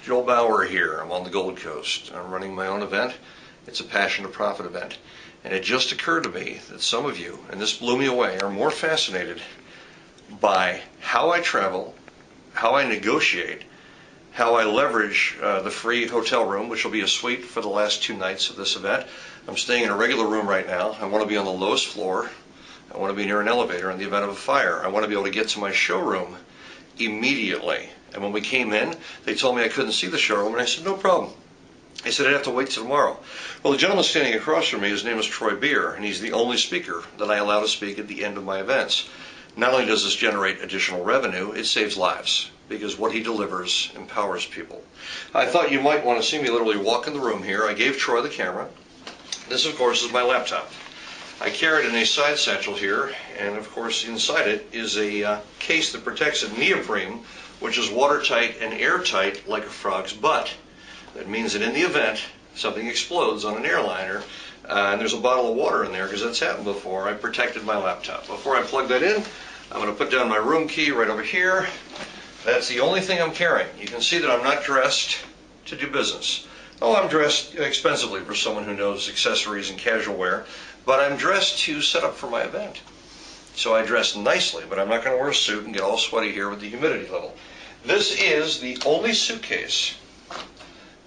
Joel Bauer here. I'm on the Gold Coast. I'm running my own event. It's a Passion to Profit event. And it just occurred to me that some of you, and this blew me away, are more fascinated by how I travel, how I negotiate, how I leverage the free hotel room, which will be a suite for the last 2 nights of this event. I'm staying in a regular room right now. I want to be on the lowest floor. I want to be near an elevator in the event of a fire. I want to be able to get to my showroom immediately. And when we came in, they told me I couldn't see the showroom, and I said, no problem. They said I'd have to wait till tomorrow. Well, the gentleman standing across from me, his name is Troy Beer, and he's the only speaker that I allow to speak at the end of my events. Not only does this generate additional revenue, it saves lives, because what he delivers empowers people. I thought you might want to see me literally walk in the room here. I gave Troy the camera. This, of course, is my laptop. I carry it in a side satchel here, and of course inside it is a case that protects it, neoprene, which is watertight and airtight like a frog's butt. That means that in the event something explodes on an airliner, and there's a bottle of water in there, because that's happened before, I protected my laptop. Before I plug that in, I'm going to put down my room key right over here. That's the only thing I'm carrying. You can see that I'm not dressed to do business. Oh, I'm dressed expensively for someone who knows accessories and casual wear, but I'm dressed to set up for my event. So I dress nicely, but I'm not going to wear a suit and get all sweaty here with the humidity level. This is the only suitcase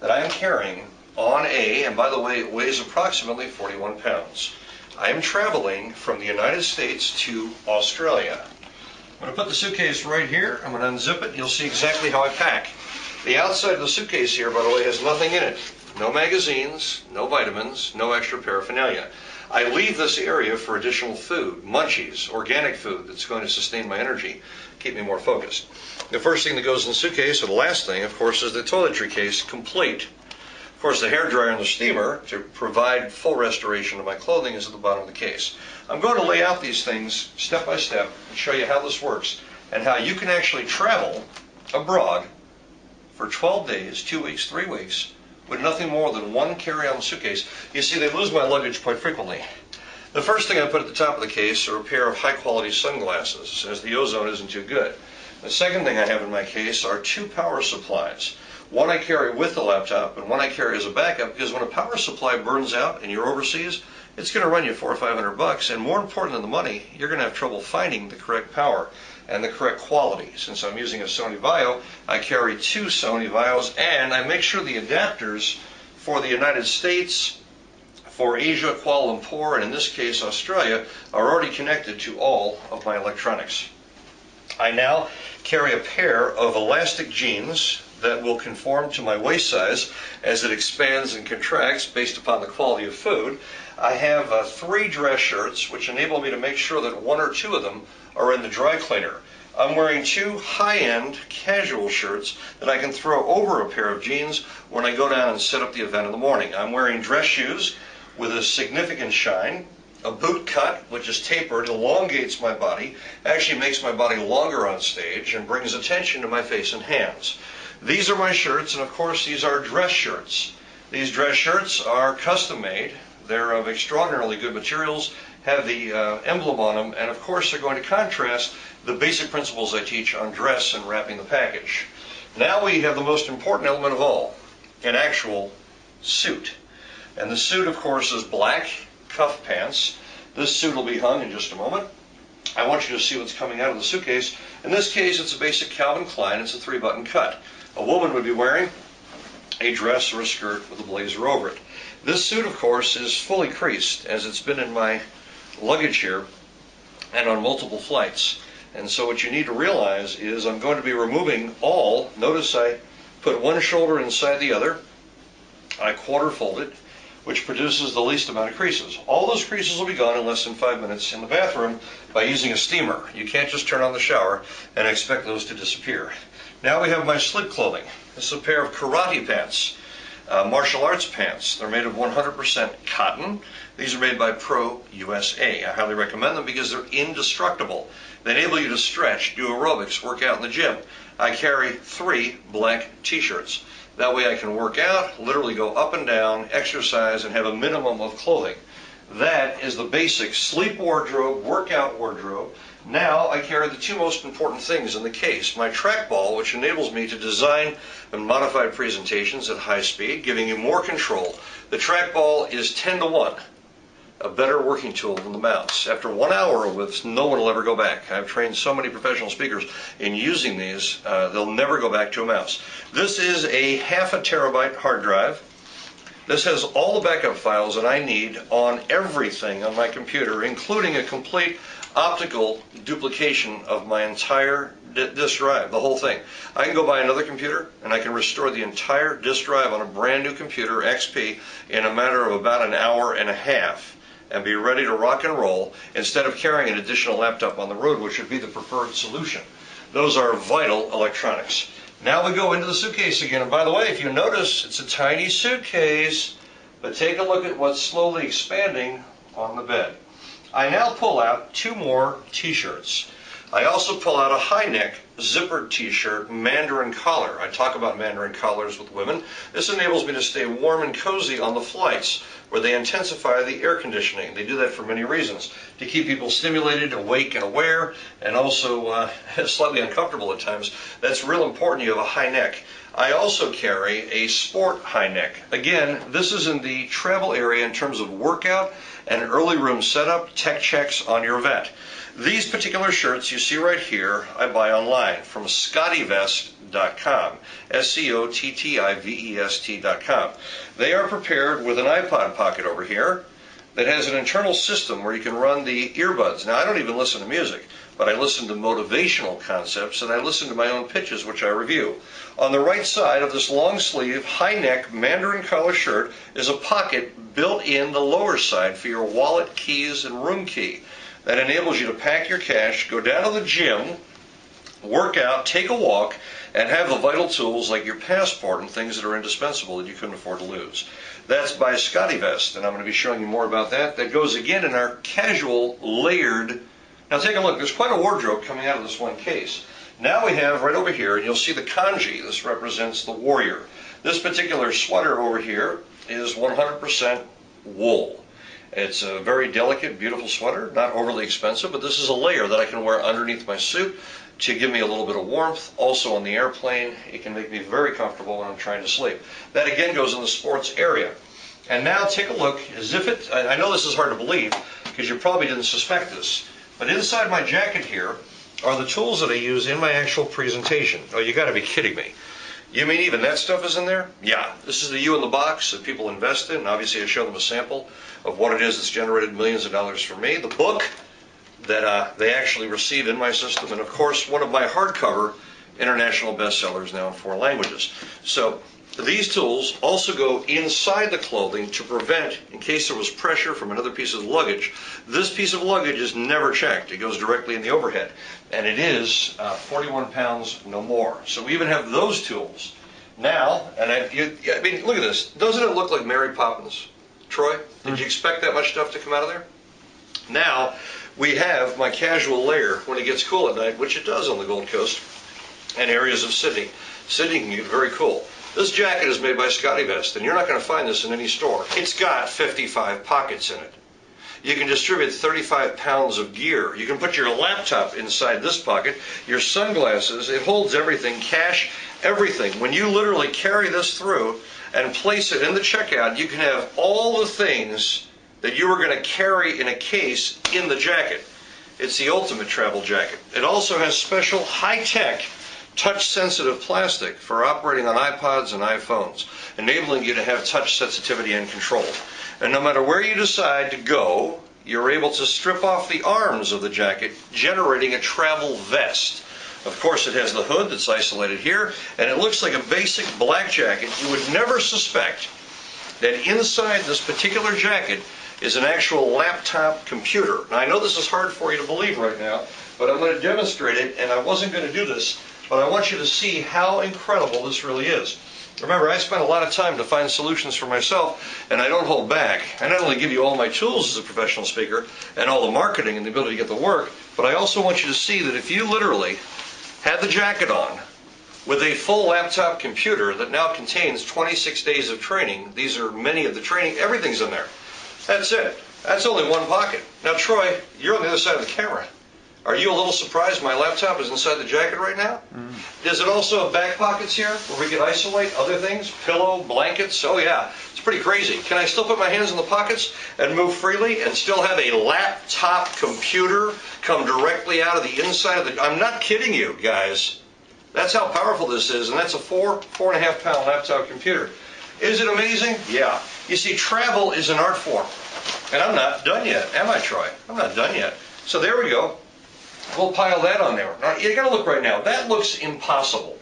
that I am carrying on and by the way, it weighs approximately 41 pounds. I am traveling from the United States to Australia. I'm going to put the suitcase right here. I'm going to unzip it. You'll see exactly how I pack. The outside of the suitcase here, by the way, has nothing in it. No magazines, no vitamins, no extra paraphernalia. I leave this area for additional food, munchies, organic food that's going to sustain my energy, keep me more focused. The first thing that goes in the suitcase, or the last thing, of course, is the toiletry case, complete. Of course, the hairdryer and the steamer, to provide full restoration of my clothing, is at the bottom of the case. I'm going to lay out these things step by step and show you how this works and how you can actually travel abroad for 12 days, 2 weeks, 3 weeks, with nothing more than one carry-on suitcase. You see, they lose my luggage quite frequently. The first thing I put at the top of the case are a pair of high-quality sunglasses, as the ozone isn't too good. The second thing I have in my case are 2 power supplies. One I carry with the laptop, and one I carry as a backup, because when a power supply burns out and you're overseas, it's going to run you $400 or $500, and more important than the money, you're going to have trouble finding the correct power and the correct quality. Since I'm using a Sony Vaio, I carry 2 Sony Vaios, and I make sure the adapters for the United States, for Asia, Kuala Lumpur, and in this case Australia, are already connected to all of my electronics. I now carry a pair of elastic jeans that will conform to my waist size as it expands and contracts based upon the quality of food. I have 3 dress shirts, which enable me to make sure that 1 or 2 of them are in the dry cleaner. I'm wearing 2 high-end casual shirts that I can throw over a pair of jeans when I go down and set up the event in the morning. I'm wearing dress shoes with a significant shine, a boot cut, which is tapered, elongates my body, actually makes my body longer on stage, and brings attention to my face and hands. These are my shirts, and of course these are dress shirts. These dress shirts are custom made. They're of extraordinarily good materials, have the emblem on them, and of course they're going to contrast the basic principles I teach on dress and wrapping the package. Now we have the most important element of all, an actual suit. And the suit, of course, is black cuff pants. This suit will be hung in just a moment. I want you to see what's coming out of the suitcase. In this case, it's a basic Calvin Klein. It's a 3-button cut. A woman would be wearing a dress or a skirt with a blazer over it. This suit, of course, is fully creased, as it's been in my luggage here and on multiple flights. And so what you need to realize is I'm going to be removing all. Notice I put one shoulder inside the other. I quarter fold it, which produces the least amount of creases. All those creases will be gone in less than 5 minutes in the bathroom by using a steamer. You can't just turn on the shower and expect those to disappear. Now we have my slip clothing. This is a pair of karate pants, martial arts pants. They're made of 100% cotton. These are made by Pro USA. I highly recommend them because they're indestructible. They enable you to stretch, do aerobics, work out in the gym. I carry 3 black t-shirts. That way I can work out, literally go up and down, exercise, and have a minimum of clothing. That is the basic sleep wardrobe, workout wardrobe. Now I carry the two most important things in the case. My Trackball, which enables me to design and modify presentations at high speed, giving you more control. The Trackball is 10 to 1. A better working tool than the mouse. After 1 hour of this, no one will ever go back. I've trained so many professional speakers in using these, they'll never go back to a mouse. This is a 0.5 terabyte hard drive. This has all the backup files that I need on everything on my computer, including a complete optical duplication of my entire disk drive, the whole thing. I can go buy another computer and I can restore the entire disk drive on a brand new computer, XP, in a matter of about an hour and a half and be ready to rock and roll instead of carrying an additional laptop on the road, which would be the preferred solution. Those are vital electronics. Now we go into the suitcase again, and by the way, if you notice, it's a tiny suitcase, but take a look at what's slowly expanding on the bed. I now pull out 2 more t-shirts. I also pull out a high-neck zippered t-shirt, Mandarin collar. I talk about Mandarin collars with women. This enables me to stay warm and cozy on the flights where they intensify the air conditioning. They do that for many reasons. To keep people stimulated, awake, and aware, and also slightly uncomfortable at times. That's real important. You have a high neck. I also carry a sport high neck. Again, this is in the travel area in terms of workout and early room setup, tech checks on your vet. These particular shirts you see right here, I buy online from ScottyVest.com, ScottiVest.com. They are prepared with an iPod pocket over here that has an internal system where you can run the earbuds. Now, I don't even listen to music, but I listen to motivational concepts and I listen to my own pitches, which I review. On the right side of this long sleeve, high neck Mandarin collar shirt is a pocket built in the lower side for your wallet, keys, and room key. That enables you to pack your cash, go down to the gym, work out, take a walk, and have the vital tools like your passport and things that are indispensable that you couldn't afford to lose. That's by ScottyVest, and I'm going to be showing you more about that. That goes again in our casual layered. Now take a look, there's quite a wardrobe coming out of this one case. Now we have right over here, and you'll see the kanji. This represents the warrior. This particular sweater over here is 100% wool. It's a very delicate, beautiful sweater, not overly expensive, but this is a layer that I can wear underneath my suit to give me a little bit of warmth. Also on the airplane, it can make me very comfortable when I'm trying to sleep. That again goes in the sports area. And now take a look, as if it, I know this is hard to believe because you probably didn't suspect this, but inside my jacket here are the tools that I use in my actual presentation. Oh, you got to be kidding me. You mean even that stuff is in there? Yeah, this is the U in the box that people invest in. Obviously, I show them a sample of what it is that's generated millions of dollars for me. The book that they actually receive in my system, and of course, one of my hardcover international bestsellers now in 4 languages. So these tools also go inside the clothing to prevent, in case there was pressure from another piece of luggage. This piece of luggage is never checked. It goes directly in the overhead. And it is 41 pounds, no more. So we even have those tools. Now, and I mean, look at this. Doesn't it look like Mary Poppins? Troy, did you expect that much stuff to come out of there? Now, we have my casual layer when it gets cool at night, which it does on the Gold Coast and areas of Sydney. Sydney can get very cool. This jacket is made by ScottyVest, and you're not going to find this in any store. It's got 55 pockets in it. You can distribute 35 pounds of gear. You can put your laptop inside this pocket, your sunglasses. It holds everything, cash, everything. When you literally carry this through and place it in the checkout, you can have all the things that you were going to carry in a case in the jacket. It's the ultimate travel jacket. It also has special high-tech touch-sensitive plastic for operating on iPods and iPhones, enabling you to have touch sensitivity and control. And no matter where you decide to go, you're able to strip off the arms of the jacket, generating a travel vest. Of course, it has the hood that's isolated here, and it looks like a basic black jacket. You would never suspect that inside this particular jacket is an actual laptop computer. Now, I know this is hard for you to believe right now, but I'm going to demonstrate it, and I wasn't going to do this, but I want you to see how incredible this really is. Remember, I spent a lot of time to find solutions for myself, and I don't hold back. I not only give you all my tools as a professional speaker and all the marketing and the ability to get the work, but I also want you to see that if you literally had the jacket on with a full laptop computer that now contains 26 days of training, these are many of the training, everything's in there. That's it. That's only one pocket. Now, Troy, you're on the other side of the camera. Are you a little surprised my laptop is inside the jacket right now? Does it also have back pockets here where we can isolate other things? Pillow, blankets? Oh yeah, it's pretty crazy. Can I still put my hands in the pockets and move freely and still have a laptop computer come directly out of the inside of the... I'm not kidding you, guys. That's how powerful this is, and that's a 4.5 pound laptop computer. Is it amazing? Yeah. You see, travel is an art form. And I'm not done yet, am I, Troy? I'm not done yet. So there we go. We'll pile that on there. Now, you gotta look right now. That looks impossible.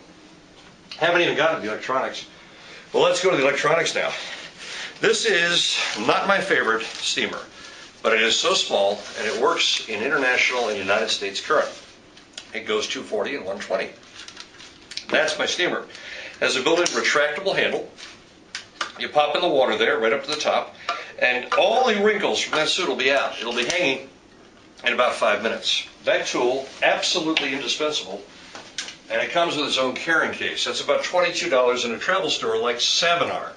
Haven't even gotten to the electronics. Well, let's go to the electronics now. This is not my favorite steamer, but it is so small, and it works in international and United States current. It goes 240 and 120. That's my steamer. It has a built-in retractable handle. You pop in the water there, right up to the top, and all the wrinkles from that suit will be out. It'll be hanging in about 5 minutes. That tool, absolutely indispensable, and it comes with its own carrying case. That's about $22 in a travel store like Savinar.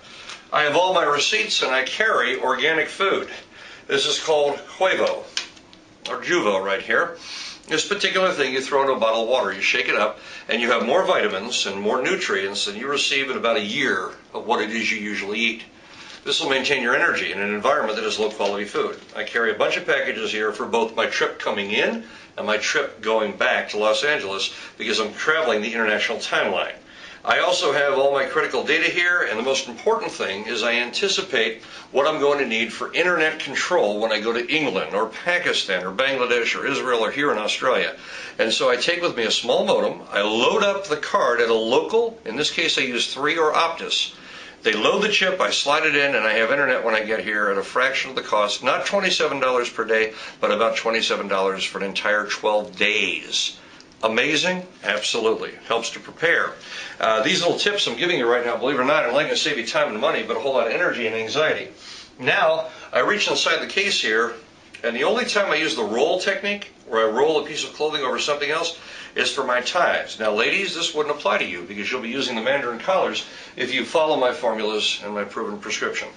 I have all my receipts, and I carry organic food. This is called Huevo, or Juvo right here. This particular thing you throw in a bottle of water, you shake it up, and you have more vitamins and more nutrients than you receive in about a year of what it is you usually eat. This will maintain your energy in an environment that is low quality food. I carry a bunch of packages here for both my trip coming in and my trip going back to Los Angeles because I'm traveling the international timeline. I also have all my critical data here, and the most important thing is I anticipate what I'm going to need for internet control when I go to England or Pakistan or Bangladesh or Israel or here in Australia. And so I take with me a small modem, I load up the card at a local, in this case I use 3 or Optus. They load the chip, I slide it in, and I have internet when I get here at a fraction of the cost, not $27 per day, but about $27 for an entire 12 days. Amazing? Absolutely. Helps to prepare. These little tips I'm giving you right now, believe it or not, are only going to save you time and money, but a whole lot of energy and anxiety. Now, I reach inside the case here, and the only time I use the roll technique, where I roll a piece of clothing over something else, is for my ties. Now, ladies, this wouldn't apply to you because you'll be using the Mandarin collars if you follow my formulas and my proven prescription.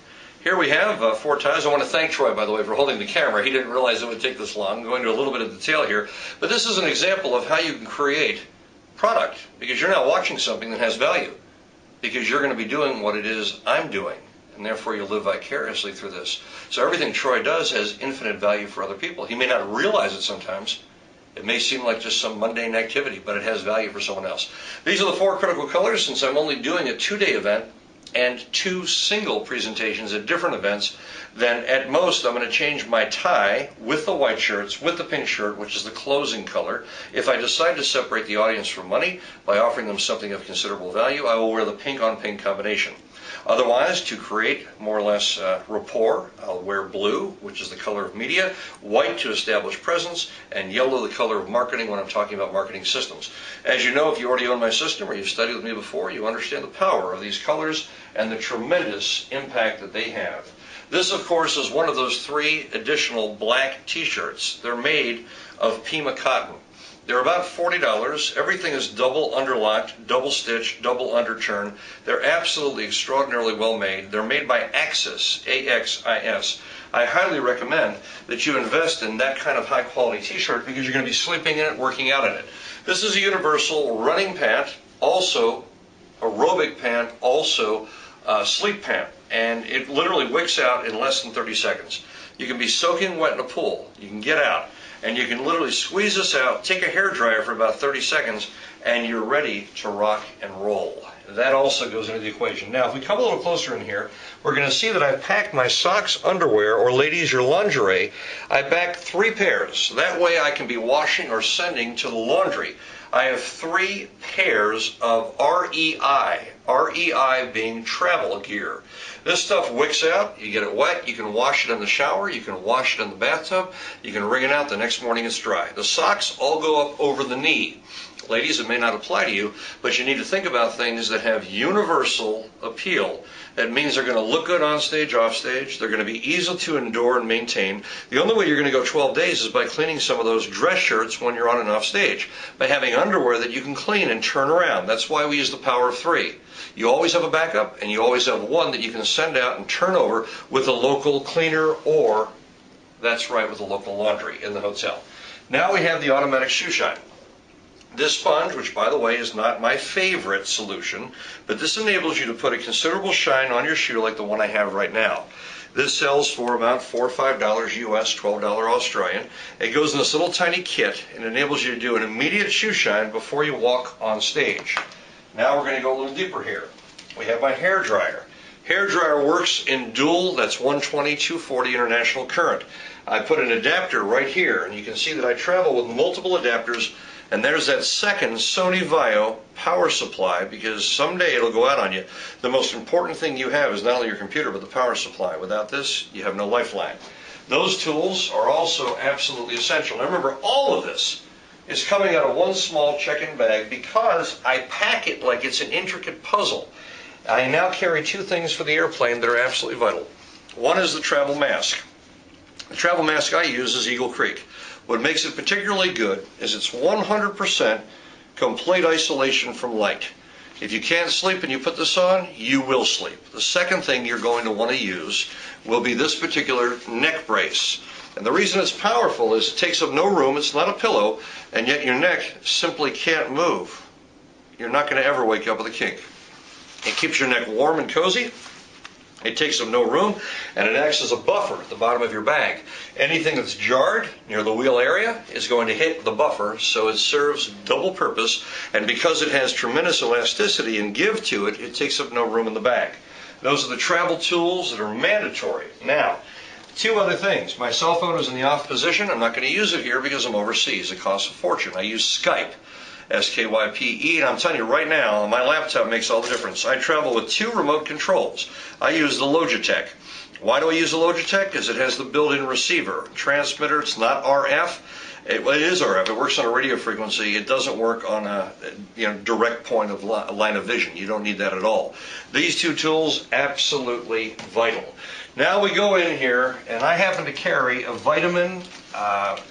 Here we have 4 ties. I want to thank Troy, by the way, for holding the camera. He didn't realize it would take this long. I'm going into a little bit of detail here. But this is an example of how you can create product because you're now watching something that has value because you're going to be doing what it is I'm doing. And therefore you'll live vicariously through this. So everything Troy does has infinite value for other people. He may not realize it sometimes. It may seem like just some mundane activity, but it has value for someone else. These are the 4 critical colors since I'm only doing a 2-day event and 2 single presentations at different events. Then at most I'm going to change my tie with the white shirts, with the pink shirt, which is the closing color. If I decide to separate the audience from money by offering them something of considerable value, I will wear the pink on pink combination. Otherwise, to create more or less rapport, I'll wear blue, which is the color of media, white to establish presence, and yellow the color of marketing when I'm talking about marketing systems. As you know, if you already own my system or you've studied with me before, you understand the power of these colors and the tremendous impact that they have. This, of course, is one of those 3 additional black t-shirts. They're made of Pima cotton. They're about $40. Everything is double underlocked, double stitched, double underturn. They're absolutely extraordinarily well made. They're made by Axis, A-X-I-S. I highly recommend that you invest in that kind of high quality t-shirt because you're going to be sleeping in it, working out in it. This is a universal running pant, also aerobic pant, also sleep pant. And it literally wicks out in less than 30 seconds. You can be soaking wet in a pool. You can get out. And you can literally squeeze this out, take a hairdryer for about 30 seconds, and you're ready to rock and roll. That also goes into the equation. Now, if we come a little closer in here, we're going to see that I've packed my socks, underwear, or ladies, your lingerie. I packed 3 pairs. That way I can be washing or sending to the laundry. I have 3 pairs of REI. REI being travel gear. This stuff wicks out, you get it wet, you can wash it in the shower, you can wash it in the bathtub, you can wring it out, the next morning it's dry. The socks all go up over the knee. Ladies, it may not apply to you, but you need to think about things that have universal appeal. That means they're going to look good on stage, off stage. They're going to be easy to endure and maintain. The only way you're going to go 12 days is by cleaning some of those dress shirts when you're on and off stage, by having underwear that you can clean and turn around. That's why we use the power of 3. You always have a backup, and you always have one that you can send out and turn over with a local cleaner or That's right, with the local laundry in the hotel. Now we have the automatic shoe shine. This sponge, which by the way is not my favorite solution, but this enables you to put a considerable shine on your shoe like the one I have right now. This sells for about $4 or $5 US, $12 Australian. It goes in this little tiny kit and enables you to do an immediate shoe shine before you walk on stage. Now we're going to go a little deeper here. We have my hair dryer. Hair dryer works in dual, that's 120, 240 international current. I put an adapter right here, and you can see that I travel with multiple adapters, and there's that second Sony Vaio power supply, because someday it'll go out on you. The most important thing you have is not only your computer, but the power supply. Without this, you have no lifeline. Those tools are also absolutely essential. Now remember, all of this is coming out of one small check-in bag because I pack it like it's an intricate puzzle. I now carry two things for the airplane that are absolutely vital. One is the travel mask. The travel mask I use is Eagle Creek. What makes it particularly good is it's 100% complete isolation from light. If you can't sleep and you put this on, you will sleep. The second thing you're going to want to use will be this particular neck brace. And the reason it's powerful is it takes up no room, it's not a pillow, and yet your neck simply can't move. You're not going to ever wake up with a kink. It keeps your neck warm and cozy. It takes up no room, and it acts as a buffer at the bottom of your bag. Anything that's jarred near the wheel area is going to hit the buffer, so it serves double purpose, and because it has tremendous elasticity and give to it, it takes up no room in the bag. Those are the travel tools that are mandatory. Now, two other things. My cell phone is in the off position. I'm not going to use it here because I'm overseas. It costs a fortune. I use Skype. SKYPE, and I'm telling you right now, my laptop makes all the difference. I travel with two remote controls. I use the Logitech. Why do I use the Logitech? Because it has the built-in receiver. Transmitter, it's not RF. It is RF. It works on a radio frequency. It doesn't work on a direct point of line of vision. You don't need that at all. These two tools, absolutely vital. Now we go in here, and I happen to carry a vitamin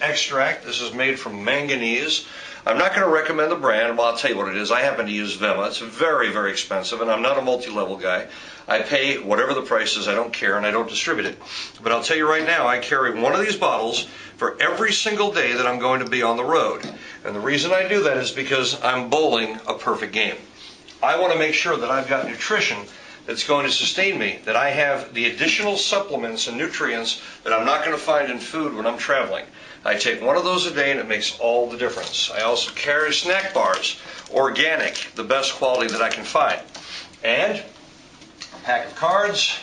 extract. This is made from manganese. I'm not going to recommend the brand. Well, I'll tell you what it is. I happen to use Vema. It's very, very expensive, and I'm not a multi-level guy. I pay whatever the price is. I don't care, and I don't distribute it. But I'll tell you right now, I carry one of these bottles for every single day that I'm going to be on the road. And the reason I do that is because I'm bowling a perfect game. I want to make sure that I've got nutrition that's going to sustain me, that I have the additional supplements and nutrients that I'm not going to find in food when I'm traveling. I take one of those a day and it makes all the difference. I also carry snack bars, organic, the best quality that I can find. And a pack of cards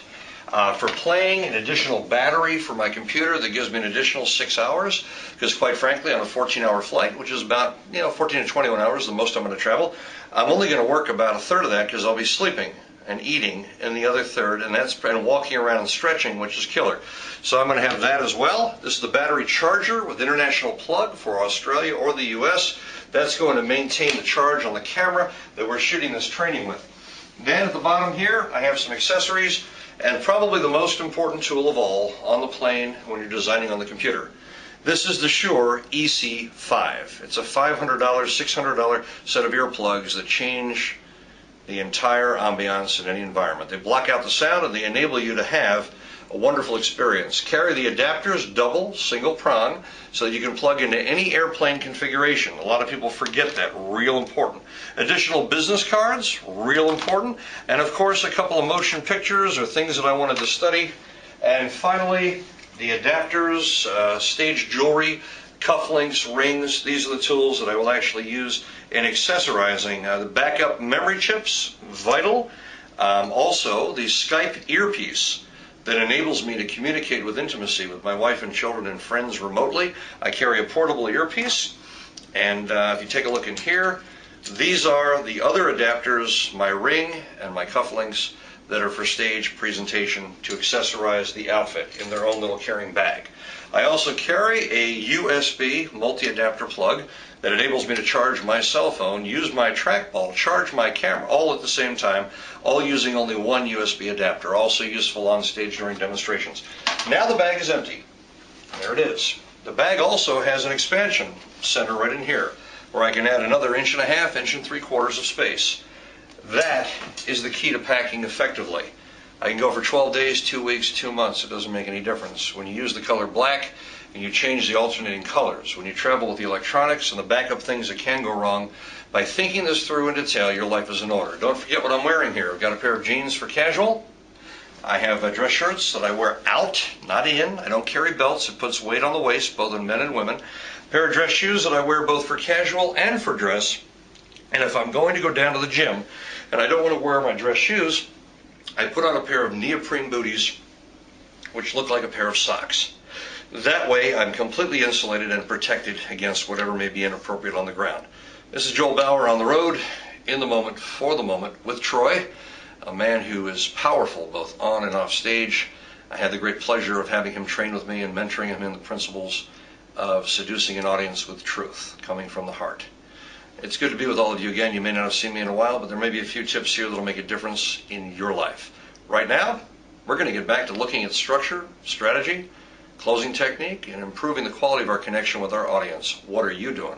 for playing, an additional battery for my computer that gives me an additional 6 hours, because quite frankly on a 14-hour flight, which is about 14 to 21 hours, the most I'm going to travel, I'm only going to work about a third of that because I'll be sleeping and eating in the other third, and walking around and stretching, which is killer. So I'm going to have that as well. This is the battery charger with international plug for Australia or the US. That's going to maintain the charge on the camera that we're shooting this training with. Then at the bottom here, I have some accessories, and probably the most important tool of all on the plane when you're designing on the computer. This is the Shure EC5. It's a $500, $600 set of earplugs that change the entire ambiance in any environment. They block out the sound and they enable you to have a wonderful experience. Carry the adapters double, single prong, so that you can plug into any airplane configuration. A lot of people forget that, real important. Additional business cards, real important. And of course a couple of motion pictures or things that I wanted to study. And finally, the adapters, stage jewelry, cufflinks, rings. These are the tools that I will actually use in accessorizing. The backup memory chips, vital. Also, the Skype earpiece that enables me to communicate with intimacy with my wife and children and friends remotely. I carry a portable earpiece, and if you take a look in here, these are the other adapters, my ring and my cufflinks, that are for stage presentation to accessorize the outfit in their own little carrying bag. I also carry a USB multi-adapter plug that enables me to charge my cell phone, use my trackball, charge my camera, all at the same time, all using only one USB adapter, also useful on stage during demonstrations. Now the bag is empty. There it is. The bag also has an expansion center right in here, where I can add another 1.5 inches, 1 3/4 of space. That is the key to packing effectively. I can go for 12 days, 2 weeks, 2 months. It doesn't make any difference. When you use the color black and you change the alternating colors, when you travel with the electronics and the backup things that can go wrong, by thinking this through in detail, your life is in order. Don't forget what I'm wearing here. I've got a pair of jeans for casual. I have dress shirts that I wear out, not in. I don't carry belts. It puts weight on the waist, both in men and women. A pair of dress shoes that I wear both for casual and for dress. And if I'm going to go down to the gym and I don't want to wear my dress shoes, I put on a pair of neoprene booties, which look like a pair of socks. That way, I'm completely insulated and protected against whatever may be inappropriate on the ground. This is Joel Bauer on the road, in the moment, for the moment, with Troy, a man who is powerful both on and off stage. I had the great pleasure of having him train with me and mentoring him in the principles of seducing an audience with truth, coming from the heart. It's good to be with all of you again. You may not have seen me in a while, but there may be a few tips here that will make a difference in your life. Right now, we're going to get back to looking at structure, strategy, closing technique, and improving the quality of our connection with our audience. What are you doing?